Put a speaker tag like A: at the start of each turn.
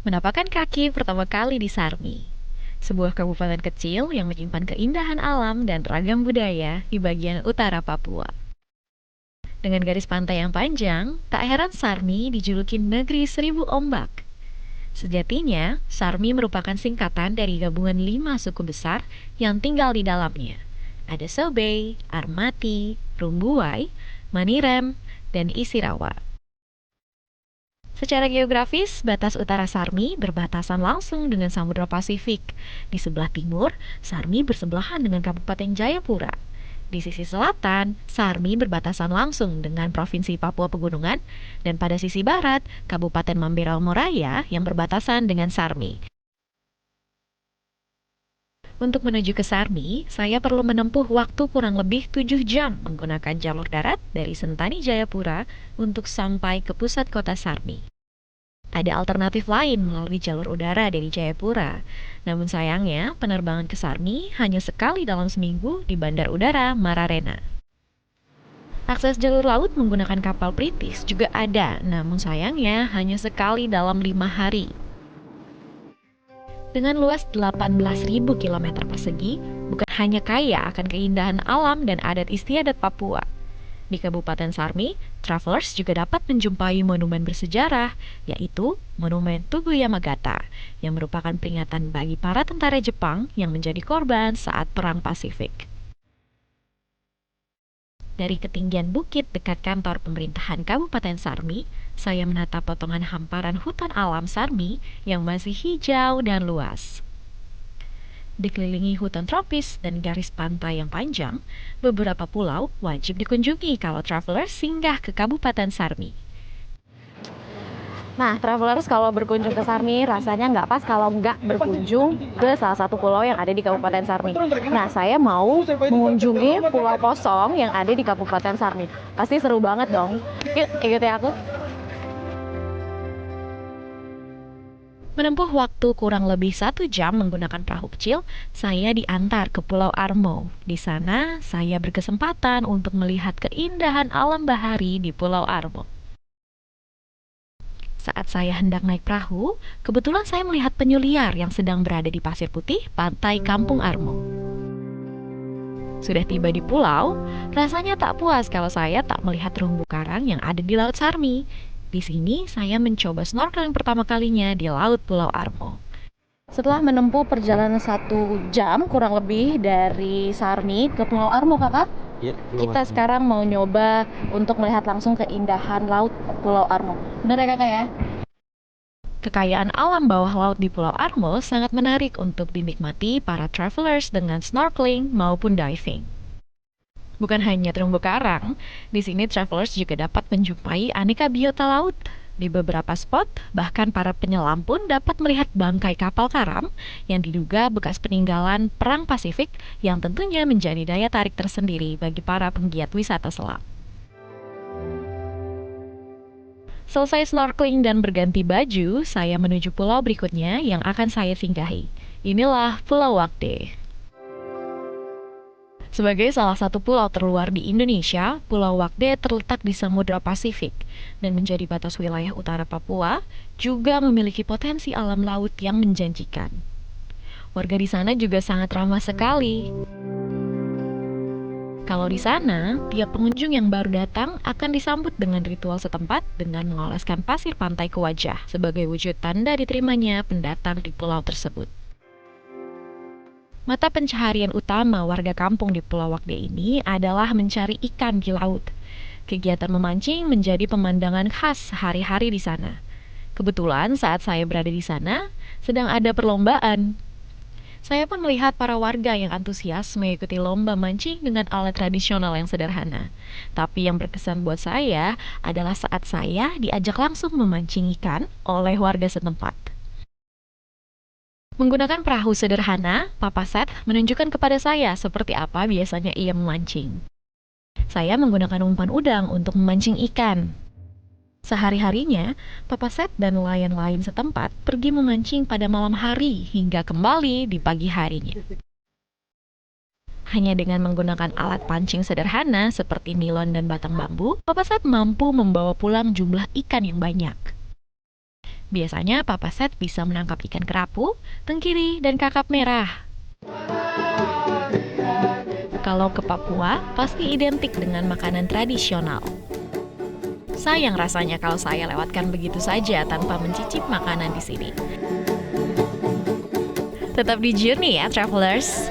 A: Menapakkan kaki pertama kali di Sarmi, sebuah kabupaten kecil yang menyimpan keindahan alam dan ragam budaya di bagian utara Papua. Dengan garis pantai yang panjang, tak heran Sarmi dijuluki negeri seribu ombak. Sejatinya, Sarmi merupakan singkatan dari gabungan 5 suku besar yang tinggal di dalamnya. Ada Sobei, Armati, Rumbuai, Manirem, dan Isirawa. Secara geografis, batas utara Sarmi berbatasan langsung dengan Samudra Pasifik. Di sebelah timur, Sarmi bersebelahan dengan Kabupaten Jayapura. Di sisi selatan, Sarmi berbatasan langsung dengan Provinsi Papua Pegunungan, dan pada sisi barat, Kabupaten Mamberau Moraya yang berbatasan dengan Sarmi. Untuk menuju ke Sarmi, saya perlu menempuh waktu kurang lebih 7 jam menggunakan jalur darat dari Sentani Jayapura untuk sampai ke pusat kota Sarmi. Ada alternatif lain melalui jalur udara dari Jayapura. Namun sayangnya, penerbangan ke Sarmi hanya sekali dalam seminggu di Bandar Udara Mararena. Akses jalur laut menggunakan kapal perintis juga ada, namun sayangnya hanya sekali dalam 5 hari. Dengan luas 18.000 km persegi, bukan hanya kaya akan keindahan alam dan adat istiadat Papua. Di Kabupaten Sarmi, travelers juga dapat menjumpai monumen bersejarah, yaitu Monumen Tugu Yamagata, yang merupakan peringatan bagi para tentara Jepang yang menjadi korban saat Perang Pasifik. Dari ketinggian bukit dekat kantor pemerintahan Kabupaten Sarmi, saya menatap potongan hamparan hutan alam Sarmi yang masih hijau dan luas. Dikelilingi hutan tropis dan garis pantai yang panjang, beberapa pulau wajib dikunjungi kalau travelers singgah ke Kabupaten Sarmi.
B: Nah, travelers kalau berkunjung ke Sarmi rasanya nggak pas kalau nggak berkunjung ke salah satu pulau yang ada di Kabupaten Sarmi. Nah, saya mau mengunjungi Pulau Kosong yang ada di Kabupaten Sarmi. Pasti seru banget dong. Yuk, ikuti aku.
A: Menempuh waktu kurang lebih 1 jam menggunakan perahu kecil, saya diantar ke Pulau Armo. Di sana, saya berkesempatan untuk melihat keindahan alam bahari di Pulau Armo. Saat saya hendak naik perahu, kebetulan saya melihat penyu liar yang sedang berada di pasir putih pantai Kampung Armo. Sudah tiba di pulau, rasanya tak puas kalau saya tak melihat terumbu karang yang ada di Laut Sarmi. Di sini, saya mencoba snorkeling pertama kalinya di Laut Pulau Armo.
B: Setelah menempuh perjalanan 1 jam kurang lebih dari Sarmi ke Pulau Armo, kakak, kita sekarang mau nyoba untuk melihat langsung keindahan laut Pulau Armo. Bener ya kakak ya?
A: Kekayaan alam bawah laut di Pulau Armo sangat menarik untuk dinikmati para travelers dengan snorkeling maupun diving. Bukan hanya terumbu karang, di sini travelers juga dapat menjumpai aneka biota laut. Di beberapa spot, bahkan para penyelam pun dapat melihat bangkai kapal karam yang diduga bekas peninggalan Perang Pasifik yang tentunya menjadi daya tarik tersendiri bagi para penggiat wisata selam. Selesai snorkeling dan berganti baju, saya menuju pulau berikutnya yang akan saya singgahi. Inilah Pulau Wakde. Sebagai salah satu pulau terluar di Indonesia, Pulau Wakde terletak di Samudra Pasifik dan menjadi batas wilayah utara Papua, juga memiliki potensi alam laut yang menjanjikan. Warga di sana juga sangat ramah sekali. Kalau di sana, tiap pengunjung yang baru datang akan disambut dengan ritual setempat dengan mengoleskan pasir pantai ke wajah sebagai wujud tanda diterimanya pendatang di pulau tersebut. Mata pencaharian utama warga kampung di Pulau Wakde ini adalah mencari ikan di laut. Kegiatan memancing menjadi pemandangan khas sehari-hari di sana. Kebetulan saat saya berada di sana, sedang ada perlombaan. Saya pun melihat para warga yang antusias mengikuti lomba mancing dengan alat tradisional yang sederhana. Tapi yang berkesan buat saya adalah saat saya diajak langsung memancing ikan oleh warga setempat. Menggunakan perahu sederhana, Papa Seth menunjukkan kepada saya seperti apa biasanya ia memancing. Saya menggunakan umpan udang untuk memancing ikan. Sehari-harinya, Papa Seth dan nelayan lain setempat pergi memancing pada malam hari hingga kembali di pagi harinya. Hanya dengan menggunakan alat pancing sederhana seperti nilon dan batang bambu, Papa Seth mampu membawa pulang jumlah ikan yang banyak. Biasanya Papa Set bisa menangkap ikan kerapu, tenggiri, dan kakap merah. Kalau ke Papua, pasti identik dengan makanan tradisional. Sayang rasanya kalau saya lewatkan begitu saja tanpa mencicip makanan di sini. Tetap di Journey ya, travelers!